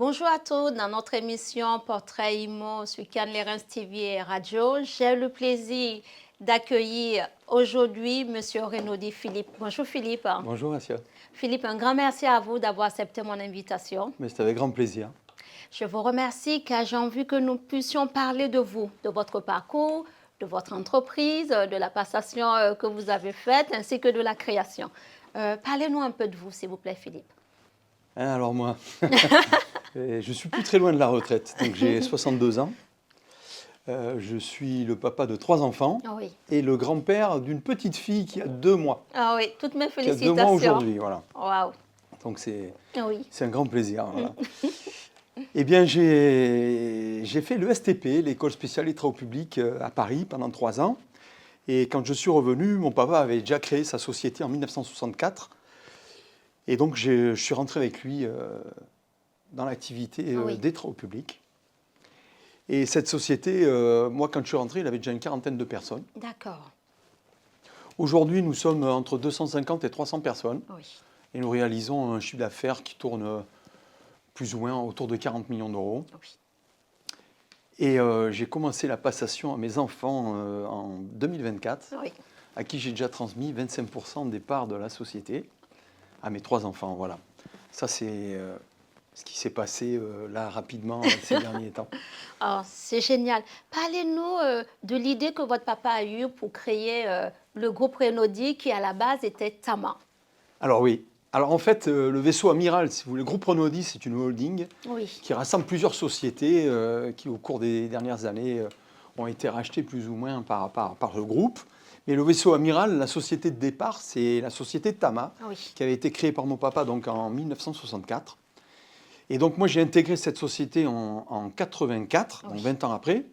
Bonjour à tous, dans notre émission Portrait IMO sur Cannes Lérins TV et Radio, j'ai le plaisir d'accueillir aujourd'hui M. Renaudi Philippe. Bonjour Philippe. Bonjour Assia. Philippe, un grand merci à vous d'avoir accepté mon invitation. Mais c'est avec grand plaisir. Je vous remercie car j'ai envie que nous puissions parler de vous, de votre parcours, de votre entreprise, de la passation que vous avez faite ainsi que de la création. Parlez-nous un peu de vous, s'il vous plaît, Philippe. Alors moi, je suis plus très loin de la retraite, donc j'ai 62 ans. Je suis le papa de 3 enfants Oui. et le grand-père d'une petite fille qui a 2 mois. Ah oui, toutes mes Qui a félicitations. 2 mois aujourd'hui, voilà. Waouh. Donc c'est Oui. un grand plaisir. Voilà. Eh bien, j'ai fait le STP, l'école spéciale des travaux publics à Paris pendant 3 ans. Et quand je suis revenu, mon papa avait déjà créé sa société en 1964. Et donc, je suis rentré avec lui dans l'activité Oui. des travaux publics. Et cette société, moi, quand je suis rentré, il avait déjà une quarantaine de personnes. D'accord. Aujourd'hui, nous sommes entre 250 et 300 personnes. Oui. Et nous réalisons un chiffre d'affaires qui tourne plus ou moins autour de 40 millions d'euros. Oui. Et j'ai commencé la passation à mes enfants en 2024, Oui. à qui j'ai déjà transmis 25% des parts de la société, à mes 3 enfants. Voilà. Ça, c'est ce qui s'est passé là rapidement ces derniers temps. Oh, c'est génial. Parlez-nous de l'idée que votre papa a eue pour créer le groupe Renaudi qui, à la base, était Tama. Alors oui. Alors en fait, le vaisseau amiral, si vous voulez, le groupe Renaudi, c'est une holding Oui. qui rassemble plusieurs sociétés qui, au cours des dernières années, ont été rachetées plus ou moins par le groupe. Mais le vaisseau amiral, la société de départ, c'est la société Tama, Oui. qui avait été créée par mon papa donc, en 1964. Et donc moi, j'ai intégré cette société en 84, donc Oui. 20 ans après.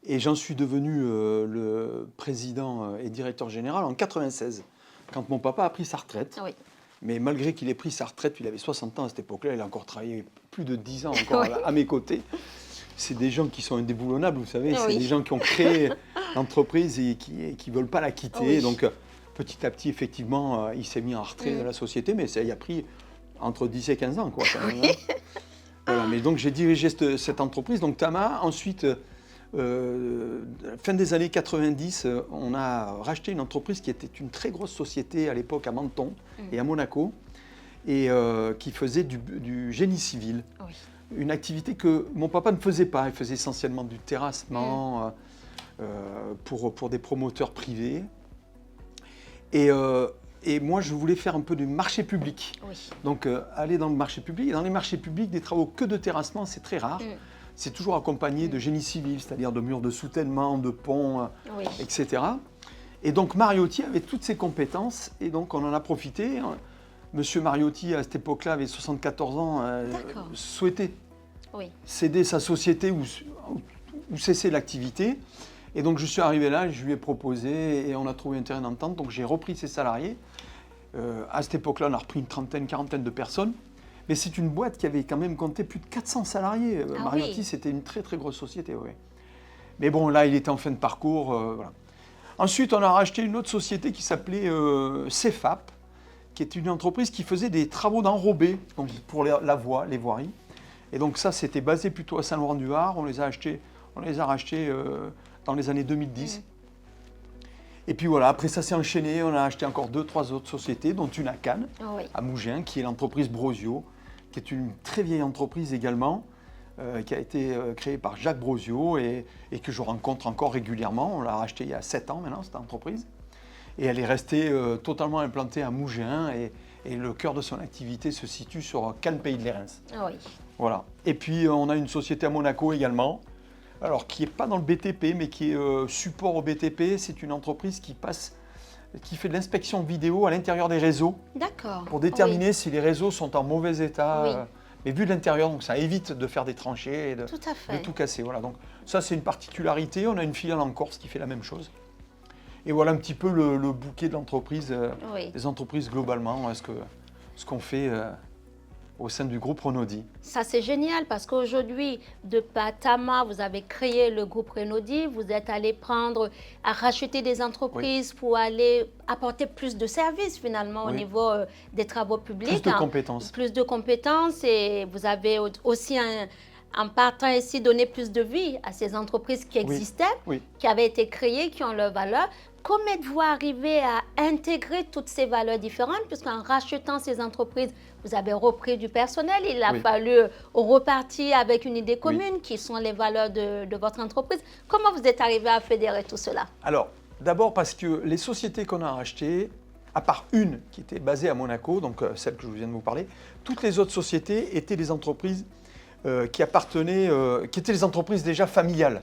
Et j'en suis devenu le président et directeur général en 96, quand mon papa a pris sa retraite. Oui. Mais malgré qu'il ait pris sa retraite, il avait 60 ans à cette époque-là, il a encore travaillé plus de 10 ans encore Oui. à mes côtés. C'est des gens qui sont indéboulonnables, vous savez, c'est Oui. des gens qui ont créé l'entreprise et qui ne veulent pas la quitter. Oui. Donc petit à petit, effectivement, il s'est mis en retrait de la société, mais ça y a pris entre 10 et 15 ans, quoi, quand même, hein. Voilà, mais donc j'ai dirigé cette entreprise, donc Tama. Ensuite, fin des années 90, on a racheté une entreprise qui était une très grosse société à l'époque à Menton et à Monaco, et qui faisait du génie civil. Oui. Une activité que mon papa ne faisait pas. Il faisait essentiellement du terrassement pour des promoteurs privés. Et moi, je voulais faire un peu du marché public. Oui. Donc, aller dans le marché public. Et dans les marchés publics, des travaux que de terrassement, c'est très rare. C'est toujours accompagné de génie civil, c'est-à-dire de murs de soutènement, de ponts, Oui. etc. Et donc, Mariotti avait toutes ces compétences. Et donc, on en a profité. Monsieur Mariotti, à cette époque-là, avait 74 ans, D'accord. souhaitait Oui. céder sa société ou cesser l'activité. Et donc je suis arrivé là, je lui ai proposé et on a trouvé un terrain d'entente. Donc j'ai repris ses salariés. À cette époque-là, on a repris une trentaine, quarantaine de personnes. Mais c'est une boîte qui avait quand même compté plus de 400 salariés. Ah Mariotti, oui. c'était une très très grosse société. Oui. Mais bon, là, il était en fin de parcours. Voilà. Ensuite, on a racheté une autre société qui s'appelait CEFAP, qui est une entreprise qui faisait des travaux d'enrobés donc pour la voie, les voiries. Et donc ça, c'était basé plutôt à Saint-Laurent-du-Var. On les a rachetés dans les années 2010. Et puis voilà, après ça s'est enchaîné. On a acheté encore 2-3 autres sociétés, dont une à Cannes, Oui. à Mougins, qui est l'entreprise Brosio, qui est une très vieille entreprise également, qui a été créée par Jacques Brosio et que je rencontre encore régulièrement. On l'a rachetée il y a 7 ans maintenant, cette entreprise. Et elle est restée totalement implantée à Mougins et le cœur de son activité se situe sur Cannes Pays de Lérins. Oui. Voilà. Et puis on a une société à Monaco également, alors qui n'est pas dans le BTP mais qui est support au BTP. C'est une entreprise qui fait de l'inspection vidéo à l'intérieur des réseaux D'accord. pour déterminer Oui. si les réseaux sont en mauvais état. Oui. Mais vu de l'intérieur, donc ça évite de faire des tranchées et de Tout à fait. tout casser. Voilà. Donc ça c'est une particularité. On a une filiale en Corse qui fait la même chose. Et voilà un petit peu le bouquet de l'entreprise, Oui. des entreprises globalement, ce qu'on fait au sein du groupe Renaudie. Ça, c'est génial parce qu'aujourd'hui, de Patama, vous avez créé le groupe Renaudie, vous êtes allé à racheter des entreprises pour aller apporter plus de services finalement au niveau des travaux publics. Plus de compétences. Plus de compétences et vous avez aussi en partant ici, donner plus de vie à ces entreprises qui existaient, qui avaient été créées, qui ont leurs valeurs. Comment êtes-vous arrivé à intégrer toutes ces valeurs différentes? Puisqu'en rachetant ces entreprises, vous avez repris du personnel. Il a fallu repartir avec une idée commune qui sont les valeurs de votre entreprise. Comment vous êtes arrivé à fédérer tout cela? Alors, d'abord parce que les sociétés qu'on a rachetées, à part une qui était basée à Monaco, donc celle que je viens de vous parler, toutes les autres sociétés étaient des entreprises qui étaient des entreprises déjà familiales,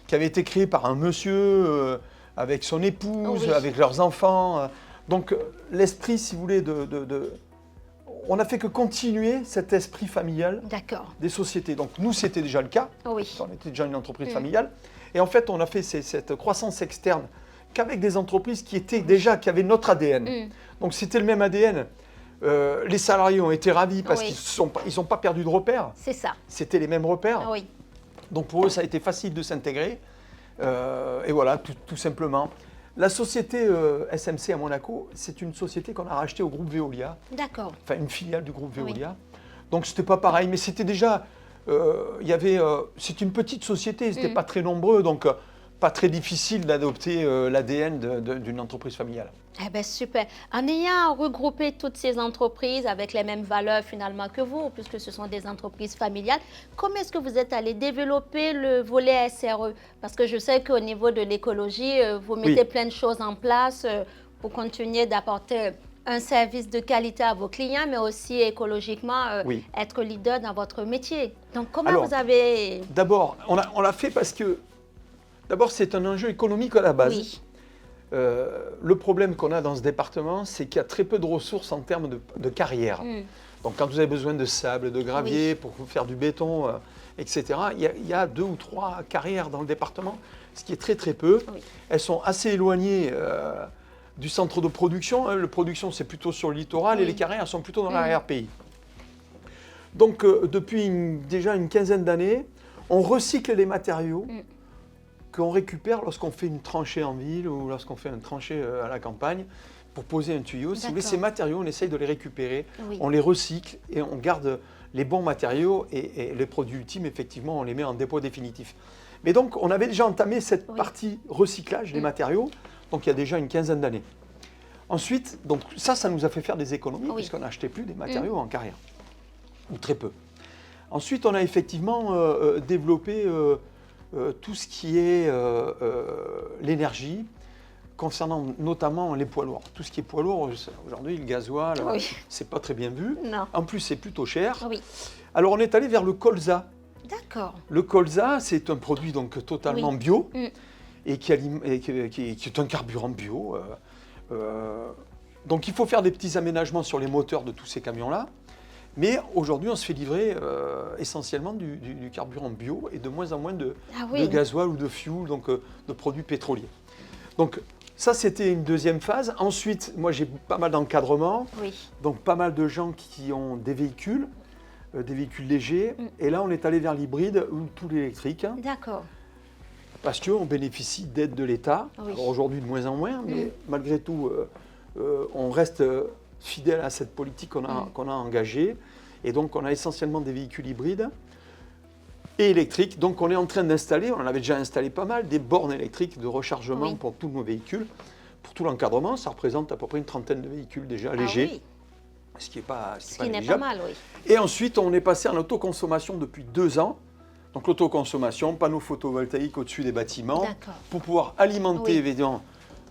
qui avaient été créées par un monsieur avec son épouse, avec leurs enfants. Donc l'esprit, si vous voulez, on n'a fait que continuer cet esprit familial des sociétés. Donc nous, c'était déjà le cas. On était déjà une entreprise familiale. Et en fait, on a fait cette croissance externe qu'avec des entreprises qui avaient notre ADN. Donc c'était le même ADN. Les salariés ont été ravis parce qu'ils n'ont pas perdu de repères. C'est ça. C'était les mêmes repères. Donc pour eux, ça a été facile de s'intégrer. Et voilà, tout simplement. La société SMC à Monaco, c'est une société qu'on a rachetée au groupe Veolia. D'accord. Enfin, une filiale du groupe Veolia. Donc c'était pas pareil, mais c'était déjà... c'est une petite société, ils n'étaient pas très nombreux, donc pas très difficile d'adopter l'ADN d'une entreprise familiale. Eh bien, super. En ayant regroupé toutes ces entreprises avec les mêmes valeurs finalement que vous, puisque ce sont des entreprises familiales, comment est-ce que vous êtes allé développer le volet SRE? Parce que je sais qu'au niveau de l'écologie, vous mettez plein de choses en place pour continuer d'apporter un service de qualité à vos clients, mais aussi écologiquement être leader dans votre métier. Donc, comment vous avez... D'abord, on l'a fait parce que, d'abord, c'est un enjeu économique à la base. Le problème qu'on a dans ce département, c'est qu'il y a très peu de ressources en termes de carrière. Donc quand vous avez besoin de sable, de gravier pour faire du béton, etc., il y a 2 ou 3 carrières dans le département, ce qui est très très peu. Elles sont assez éloignées du centre de production. La production, c'est plutôt sur le littoral et les carrières sont plutôt dans l'arrière-pays. Donc depuis déjà une quinzaine d'années, on recycle les matériaux qu'on récupère lorsqu'on fait une tranchée en ville ou lorsqu'on fait une tranchée à la campagne pour poser un tuyau. Si vous voulez, ces matériaux, on essaye de les récupérer, on les recycle et on garde les bons matériaux et les produits ultimes, effectivement, on les met en dépôt définitif. Mais donc, on avait déjà entamé cette partie recyclage des matériaux, donc il y a déjà une quinzaine d'années. Ensuite, donc ça nous a fait faire des économies puisqu'on n'achetait plus des matériaux en carrière, ou très peu. Ensuite, on a effectivement développé tout ce qui est l'énergie, concernant notamment les poids lourds. Tout ce qui est poids lourd, aujourd'hui, le gasoil, c'est pas très bien vu. En plus, c'est plutôt cher. Alors, on est allé vers le colza. D'accord. Le colza, c'est un produit donc totalement bio et qui est un carburant bio. Donc, il faut faire des petits aménagements sur les moteurs de tous ces camions-là. Mais aujourd'hui, on se fait livrer essentiellement du carburant bio et de moins en moins de gasoil ou de fuel, donc de produits pétroliers. Donc ça, c'était une deuxième phase. Ensuite, moi, j'ai pas mal d'encadrement, donc pas mal de gens qui ont des véhicules légers. Et là, on est allé vers l'hybride ou tout l'électrique. D'accord. Parce qu'on bénéficie d'aide de l'État. Alors aujourd'hui, de moins en moins, mais malgré tout, on reste... fidèle à cette politique qu'on a engagée. Et donc, on a essentiellement des véhicules hybrides et électriques. Donc, on est en train d'installer, on en avait déjà installé pas mal, des bornes électriques de rechargement pour tous nos véhicules. Pour tout l'encadrement, ça représente à peu près une trentaine de véhicules déjà légers. Ce qui n'est pas mal, Et ensuite, on est passé en autoconsommation depuis 2 ans. Donc, l'autoconsommation, panneaux photovoltaïques au-dessus des bâtiments, pour pouvoir alimenter évidemment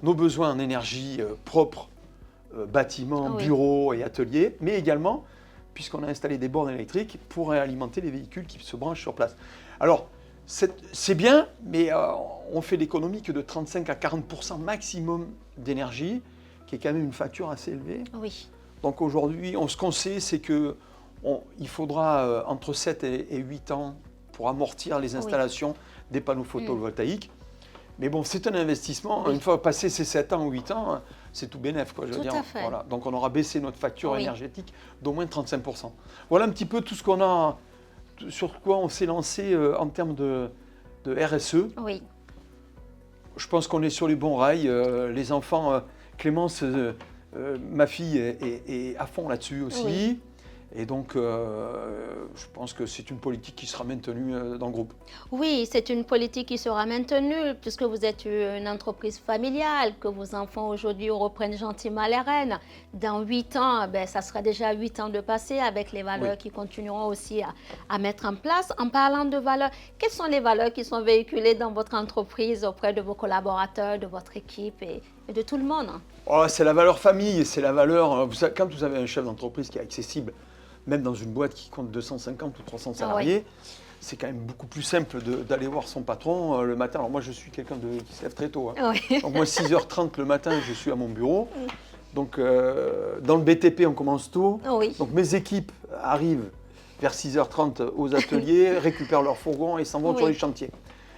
nos besoins en énergie propre, bâtiments, bureaux et ateliers, mais également, puisqu'on a installé des bornes électriques, pour alimenter les véhicules qui se branchent sur place. Alors, c'est bien, mais on fait l'économie que de 35 à 40% maximum d'énergie, qui est quand même une facture assez élevée. Donc aujourd'hui, ce qu'on sait, c'est qu'il faudra entre 7 et 8 ans pour amortir les installations des panneaux photovoltaïques. Mais bon, c'est un investissement. Oui. Une fois passé ces 7 ans ou 8 ans, c'est tout bénef, quoi, je veux Tout dire. à fait. Voilà. Donc on aura baissé notre facture Oui. énergétique d'au moins 35%. Voilà un petit peu tout ce qu'on a, sur quoi on s'est lancé en termes de RSE. Oui. Je pense qu'on est sur les bons rails. Les enfants, Clémence, ma fille, est à fond là-dessus aussi. Oui. Et donc, je pense que c'est une politique qui sera maintenue dans le groupe. Oui, c'est une politique qui sera maintenue puisque vous êtes une entreprise familiale, que vos enfants aujourd'hui reprennent gentiment les rênes. Dans 8 ans, ben, ça sera déjà 8 ans de passé avec les valeurs qui continueront aussi à mettre en place. En parlant de valeurs, quelles sont les valeurs qui sont véhiculées dans votre entreprise auprès de vos collaborateurs, de votre équipe et de tout le monde? Oh, c'est la valeur famille, c'est la valeur. Quand vous avez un chef d'entreprise qui est accessible, même dans une boîte qui compte 250 ou 300 salariés, c'est quand même beaucoup plus simple d'aller voir son patron le matin. Alors moi, je suis quelqu'un qui se lève très tôt. Hein. Oui. Donc moi, 6h30 le matin, je suis à mon bureau. Donc dans le BTP, on commence tôt. Oui. Donc mes équipes arrivent vers 6h30 aux ateliers, récupèrent leur fourgon et s'en vont sur les chantiers.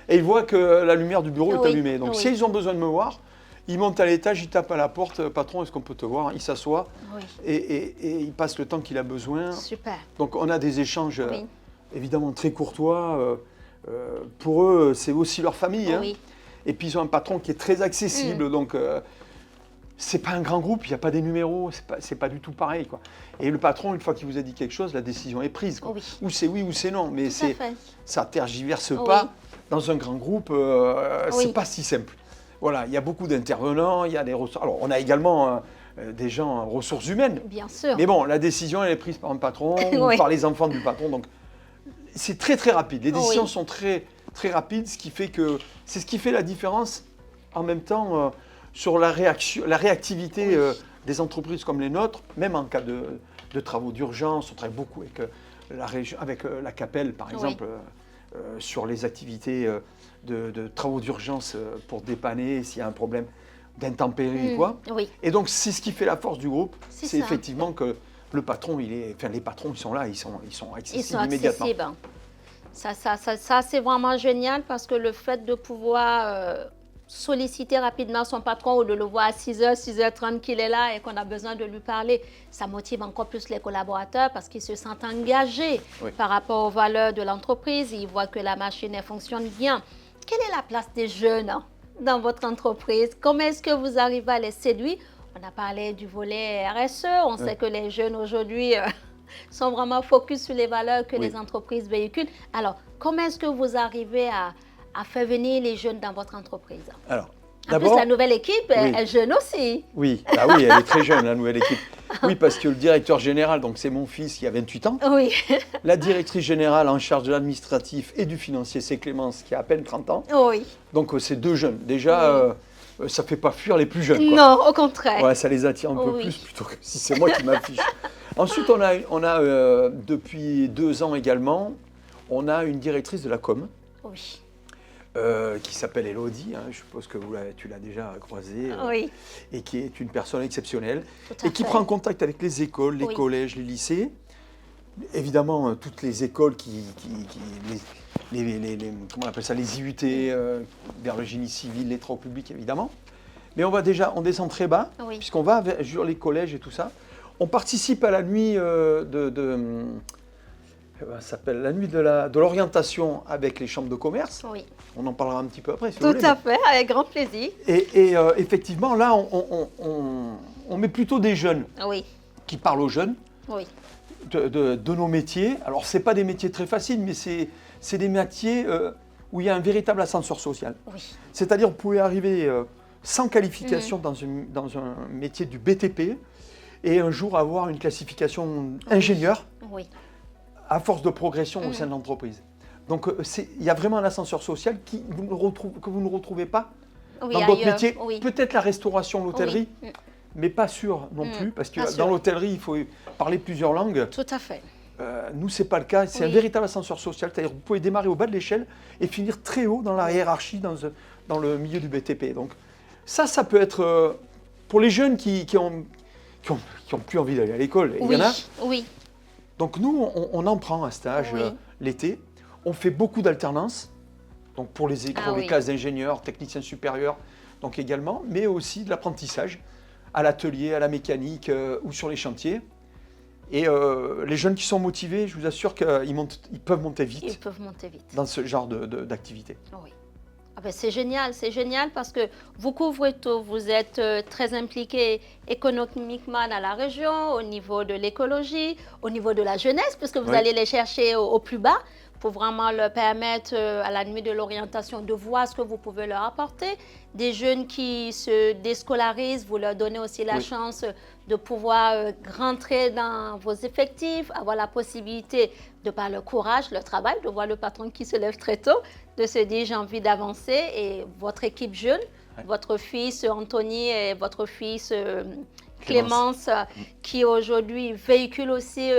Et ils voient que la lumière du bureau est allumée. Donc si ils ont besoin de me voir, ils montent à l'étage, ils tapent à la porte, patron, est-ce qu'on peut te voir? Il s'assoit et il passe le temps qu'il a besoin. Super. Donc on a des échanges évidemment très courtois. Pour eux, c'est aussi leur famille. Hein. Et puis ils ont un patron qui est très accessible. Donc c'est pas un grand groupe, il n'y a pas des numéros, c'est pas du tout pareil, quoi. Et le patron, une fois qu'il vous a dit quelque chose, la décision est prise, quoi. Ou c'est oui ou c'est non. Mais ça tergiverse pas. Dans un grand groupe, c'est pas si simple. Voilà, il y a beaucoup d'intervenants, il y a des ressources. Alors, on a également des gens en ressources humaines. Bien sûr. Mais bon, la décision, elle est prise par un patron ou par les enfants du patron. Donc, c'est très, très rapide. Les décisions sont très, très rapides, ce qui fait que c'est ce qui fait la différence en même temps sur la réactivité des entreprises comme les nôtres, même en cas de travaux d'urgence. On travaille beaucoup avec la CAPEL, par exemple, sur les activités de travaux d'urgence pour dépanner s'il y a un problème d'intempéries quoi. Et donc c'est ce qui fait la force du groupe, c'est effectivement que le patron, les patrons, ils sont là, ils sont accessibles immédiatement. Ça c'est vraiment génial parce que le fait de pouvoir solliciter rapidement son patron ou de le voir à 6h, 6h30 qu'il est là et qu'on a besoin de lui parler, ça motive encore plus les collaborateurs parce qu'ils se sentent engagés par rapport aux valeurs de l'entreprise, ils voient que la machine elle fonctionne bien. Quelle est la place des jeunes dans votre entreprise? Comment est-ce que vous arrivez à les séduire? On a parlé du volet RSE, on sait que les jeunes aujourd'hui sont vraiment focus sur les valeurs que les entreprises véhiculent. Alors, comment est-ce que vous arrivez à faire venir les jeunes dans votre entreprise? Alors, en plus, la nouvelle équipe est jeune aussi. Oui, bah oui, elle est très jeune, la nouvelle équipe. Oui, parce que le directeur général, donc c'est mon fils qui a 28 ans. Oui. La directrice générale en charge de l'administratif et du financier, c'est Clémence qui a à peine 30 ans. Oui. Donc c'est deux jeunes. Déjà, ça ne fait pas fuir les plus jeunes, quoi. Non, au contraire. Ouais, ça les attire un peu plus plutôt que si c'est moi qui m'affiche. Ensuite, on a depuis 2 ans également, on a une directrice de la com. Oui. Qui s'appelle Elodie, hein, je suppose que tu l'as déjà croisée, et qui est une personne exceptionnelle, et qui prend contact avec les écoles, les collèges, les lycées, évidemment toutes les écoles comment on appelle ça, les IUT, vers le génie civil, les travaux publics évidemment, mais on descend très bas, puisqu'on va sur les collèges et tout ça. On participe à la nuit ça s'appelle la nuit de l'orientation avec les chambres de commerce. Oui. On en parlera un petit peu après, si vous voulez. Tout à fait, avec grand plaisir. Et effectivement, là, on met plutôt des jeunes qui parlent aux jeunes de nos métiers. Alors, ce n'est pas des métiers très faciles, mais c'est des métiers où il y a un véritable ascenseur social. C'est-à-dire, vous pouvez arriver sans qualification dans un métier du BTP et un jour avoir une classification ingénieur. À force de progression au sein de l'entreprise. Donc, il y a vraiment un ascenseur social que vous ne retrouvez pas dans d'autres métiers. Peut-être la restauration, l'hôtellerie, mais pas sûr non plus, parce que dans l'hôtellerie, il faut parler plusieurs langues. Tout à fait. Nous, ce n'est pas le cas. C'est un véritable ascenseur social. C'est-à-dire que vous pouvez démarrer au bas de l'échelle et finir très haut dans la hiérarchie, dans le milieu du BTP. Donc, ça peut être pour les jeunes qui ont plus envie d'aller à l'école. Il y en a. Donc nous, on en prend un stage l'été. On fait beaucoup d'alternance. Donc pour Ah les oui. classes d'ingénieurs, techniciens supérieurs, donc également, mais aussi de l'apprentissage à l'atelier, à la mécanique ou sur les chantiers. Et les jeunes qui sont motivés, je vous assure ils peuvent monter Ils vite peuvent monter vite. dans ce genre d'activité. Oui. Ah ben c'est génial parce que vous couvrez tout. Vous êtes très impliqué économiquement dans la région, au niveau de l'écologie, au niveau de la jeunesse, puisque vous Oui. allez les chercher au plus bas pour vraiment leur permettre, à la nuit de l'orientation, de voir ce que vous pouvez leur apporter. Des jeunes qui se déscolarisent, vous leur donnez aussi la Oui. chance de pouvoir rentrer dans vos effectifs, avoir la possibilité, de par leur courage, leur travail, de voir le patron qui se lève très tôt, de se dire j'ai envie d'avancer. Et votre équipe jeune, Ouais. votre fils Anthony et votre fils Clémence. Clémence, qui aujourd'hui véhicule aussi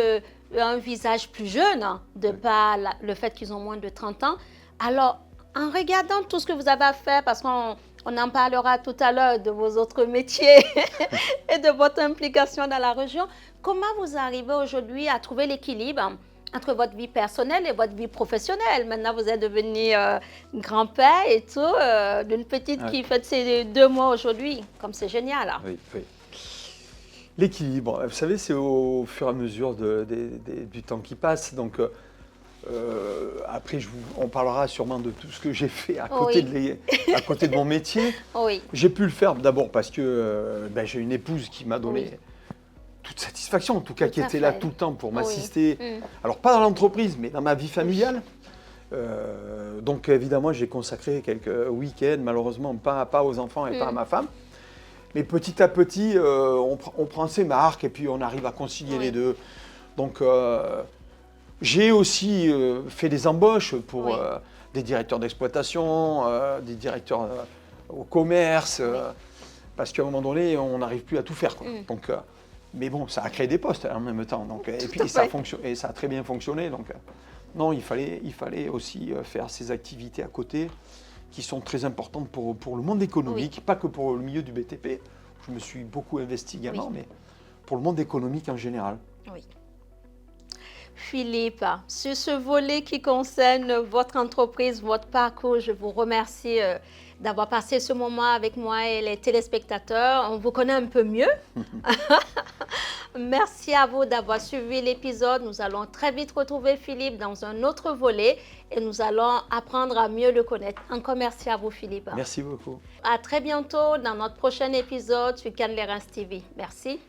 un visage plus jeune, hein, de Oui. par le fait qu'ils ont moins de 30 ans. Alors, en regardant tout ce que vous avez à faire, parce qu'on en parlera tout à l'heure de vos autres métiers et de votre implication dans la région, comment vous arrivez aujourd'hui à trouver l'équilibre entre votre vie personnelle et votre vie professionnelle? Maintenant, vous êtes devenu grand-père et tout, d'une petite Ouais. qui fête ses 2 mois aujourd'hui. Comme c'est génial. Hein. Oui, oui. L'équilibre, vous savez, c'est au fur et à mesure du temps qui passe. Donc après, on parlera sûrement de tout ce que j'ai fait à côté, Oui. à côté de mon métier. Oui, J'ai pu le faire d'abord parce que j'ai une épouse qui m'a donné Oui. toute satisfaction, en tout cas Tout qui à était là fait. tout le temps pour Oui. m'assister. Mm. Alors pas dans l'entreprise, mais dans ma vie familiale. Donc évidemment, j'ai consacré quelques week-ends, malheureusement pas aux enfants et pas à ma femme. Mais petit à petit, on prend ses marques et puis on arrive à concilier Oui. les deux. Donc j'ai aussi fait des embauches pour Oui. des directeurs d'exploitation, des directeurs au commerce, parce qu'à un moment donné, on n'arrive plus à tout faire, quoi. Donc, mais bon, ça a créé des postes en même temps. Donc, et puis à ça fait. et ça a très bien fonctionné. Donc, non, il fallait aussi faire ces activités à côté qui sont très importantes pour le monde économique, pas que pour le milieu du BTP. Je me suis beaucoup investi également, mais pour le monde économique en général. Oui. Philippe, sur ce volet qui concerne votre entreprise, votre parcours, je vous remercie d'avoir passé ce moment avec moi et les téléspectateurs. On vous connaît un peu mieux. Merci à vous d'avoir suivi l'épisode. Nous allons très vite retrouver Philippe dans un autre volet et nous allons apprendre à mieux le connaître. Encore merci à vous, Philippe. Merci beaucoup. À très bientôt dans notre prochain épisode sur Cannes TV. Merci.